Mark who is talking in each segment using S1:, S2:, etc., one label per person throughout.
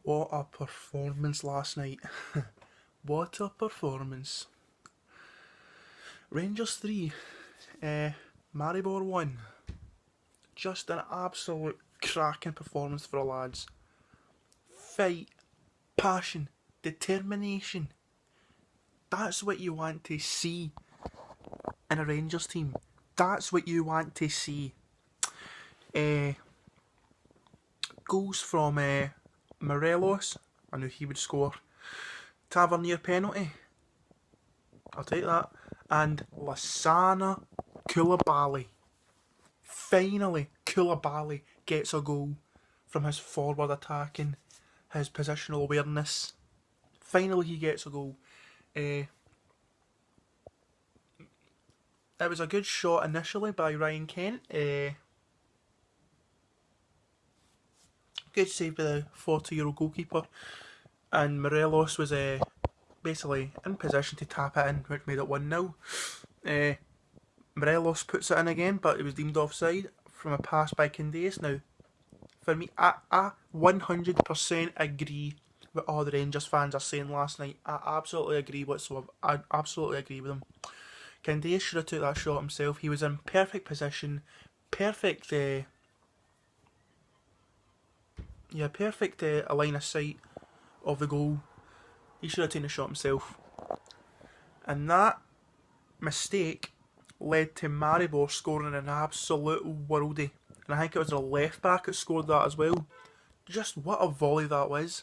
S1: What a performance last night. What a performance. Rangers 3, Maribor 1. Just an absolute cracking performance for the lads. Fight, passion, determination. That's what you want to see in a Rangers team. That's what you want to see. Goals from Morelos. I knew he would score. Tavernier penalty. I'll take that. And Lasana Koulibaly. Finally, Koulibaly gets a goal from his forward attacking, his positional awareness. Finally, he gets a goal. It was a good shot initially by Ryan Kent. Good save by the 40-year-old goalkeeper. And Morelos was basically in position to tap it in, which made it 1-0. Morelos puts it in again, but it was deemed offside from a pass by Candace. Now, for me, I 100% agree with all the Rangers fans are saying last night. I absolutely agree whatsoever. I absolutely agree with them. Candace should have took that shot himself. He was in perfect position, perfect a line of sight of the goal. He should have taken the shot himself. And that mistake led to Maribor scoring an absolute worldie. And I think it was the left back that scored that as well. Just what a volley that was.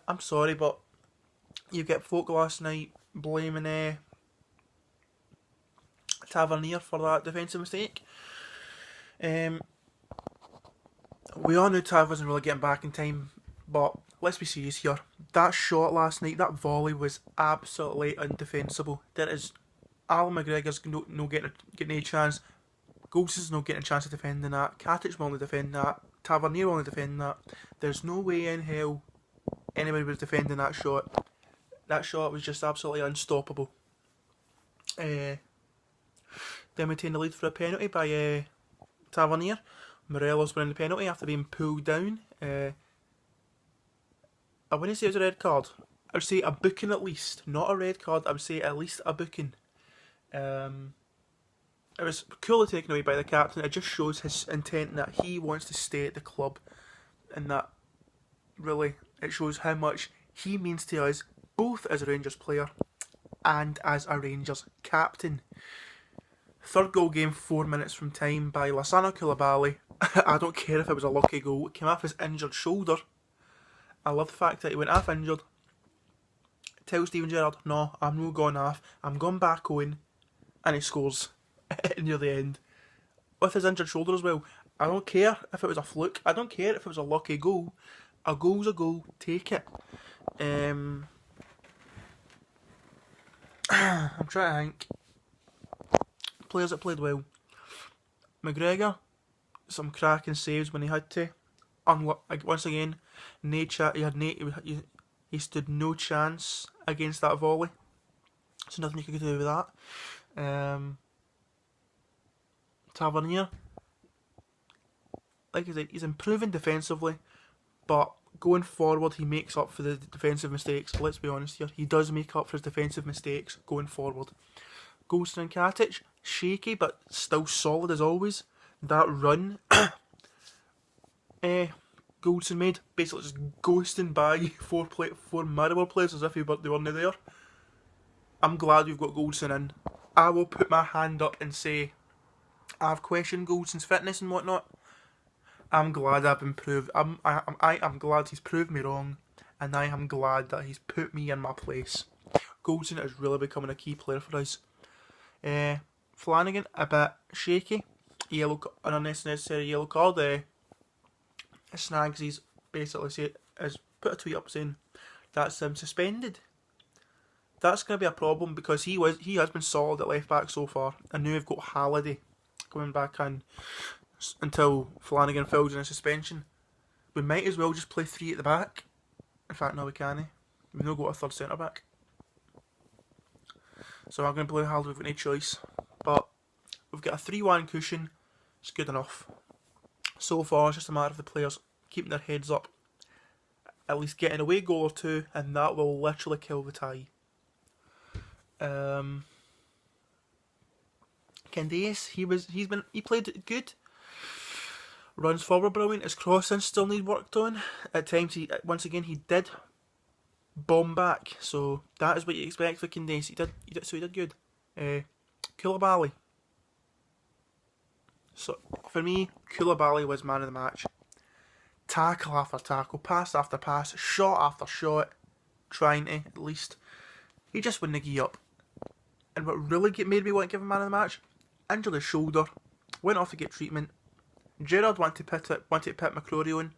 S1: I'm sorry, but you get folk last night blaming Tavernier for that defensive mistake. We all knew Tav wasn't really getting back in time, but let's be serious here. That shot last night, that volley was absolutely undefensible. There is Alan McGregor's no getting a chance. Golson's not getting a chance of defending that. Katic will only defend that. Tavernier will only defend that. There's no way in hell anybody was defending that shot. That shot was just absolutely unstoppable. Then we take the lead for a penalty by Tavernier. Morelos winning the penalty after being pulled down. I wouldn't say it was a red card. I would say a booking at least. Not a red card, I would say at least a booking. It was coolly taken away by the captain. It just shows his intent that he wants to stay at the club. And that really, it shows how much he means to us, both as a Rangers player and as a Rangers captain. Third goal game 4 minutes from time by Lasana Koulibaly. I don't care if it was a lucky goal. It came off his injured shoulder. I love the fact that he went off injured. Tell Steven Gerrard, no, I'm not going off. I'm going back on. And he scores near the end. With his injured shoulder as well. I don't care if it was a fluke. I don't care if it was a lucky goal. A goal's a goal. Take it. I'm trying to think. Players that played well. McGregor, some cracking saves when he had to. Once again, he stood no chance against that volley. So nothing you could do with that. Tavernier, like I said, he's improving defensively, but going forward he makes up for the defensive mistakes. Let's be honest here, he does make up for his defensive mistakes going forward. Golston and Katic, shaky but still solid as always. That run Golston made, basically just ghosting by four Maribor players as if they weren't there. I'm glad we've got Golston in. I will put my hand up and say I've questioned Golston's fitness and whatnot. I'm glad I've improved. I am glad he's proved me wrong, and I am glad that he's put me in my place. Golston is really becoming a key player for us. Flanagan, a bit shaky. An unnecessary yellow card. Snagsy basically has put a tweet up saying that's him suspended. That's going to be a problem because he has been solid at left back so far, and now we've got Halliday coming back in until Flanagan fills in a suspension. We might as well just play three at the back. In fact, no, we can't. We've not got a third centre back. So I'm going to play Halliday. We've got no choice. But we've got a 3-1 cushion. It's good enough. So far, it's just a matter of the players keeping their heads up at least get an away goal or two, and that will literally kill the tie. Candace, he played good. Runs forward brilliant. His crossing still need work on. At times he did bomb back. So that is what you expect for Candace. He did good. Koulibaly. So for me, Koulibaly was man of the match. Tackle after tackle, pass after pass, shot after shot, trying to at least. He just wouldn't give up. And what really made me want to give him man of the match, injured his shoulder, went off to get treatment. Gerrard wanted to put McCrory on.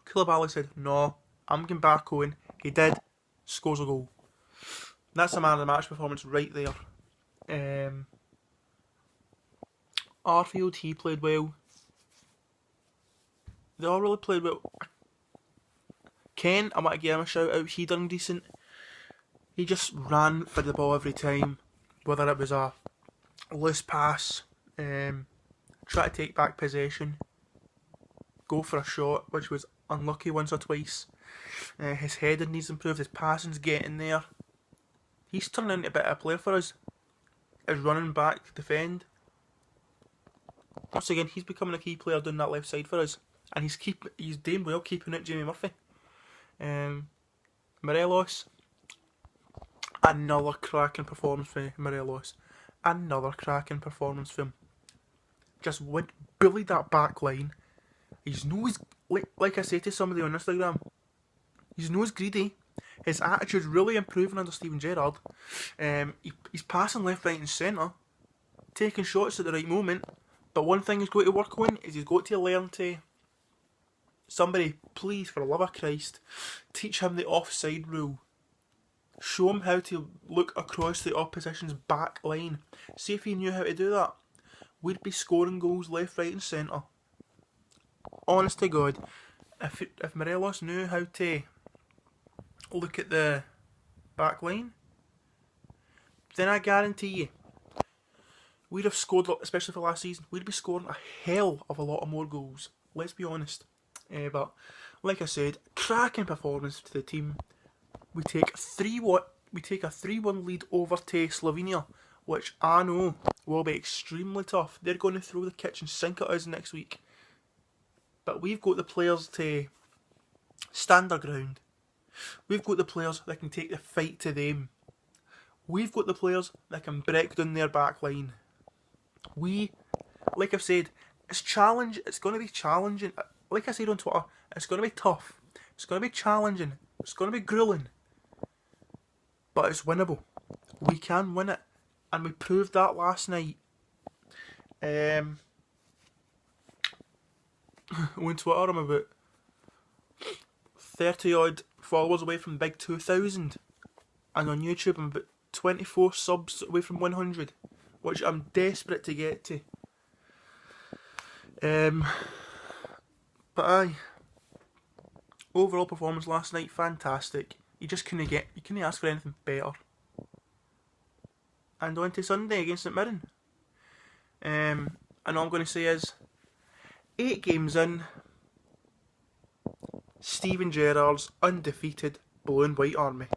S1: Koulibaly said, "No, I'm going back on." He did. Scores a goal. That's a man of the match performance right there. Arfield, he played well. They all really played well. Ken, I want to give him a shout out. He done decent. He just ran for the ball every time, whether it was a loose pass, try to take back possession, go for a shot, which was unlucky once or twice. His heading needs improved. His passing's getting there. He's turning into a bit of a player for us. His running back to defend. Once again, he's becoming a key player down that left side for us. And he's doing well keeping it Jamie Murphy. Morelos. Another cracking performance for Morelos. Another cracking performance for him. Just bullied that back line. He's like I say to somebody on Instagram, he's no as greedy. His attitude's really improving under Steven Gerrard. He's passing left, right and centre. Taking shots at the right moment. But one thing he's got to work on is he's got to learn to... Somebody, please, for the love of Christ, teach him the offside rule. Show him how to look across the opposition's back line. See if he knew how to do that. We'd be scoring goals left, right and centre. Honest to God, if Morelos knew how to look at the back line, then I guarantee you, we'd have scored, especially for last season, we'd be scoring a hell of a lot of more goals. Let's be honest. But like I said, cracking performance to the team. We take a 3-1 lead over to Slovenia, which I know will be extremely tough. They're going to throw the kitchen sink at us next week. But we've got the players to stand their ground. We've got the players that can take the fight to them. We've got the players that can break down their back line. Like I've said, it's going to be challenging. Like I said on Twitter, it's going to be tough. It's going to be challenging. It's going to be grueling. But it's winnable. We can win it. And we proved that last night. On Twitter, I'm about 30 odd followers away from big 2,000. And on YouTube, I'm about 24 subs away from 100. Which I'm desperate to get to. But aye, overall performance last night, fantastic. You couldn't ask for anything better. And on to Sunday against St Mirren. And all I'm going to say is, 8 games in, Steven Gerrard's undefeated blue and white army.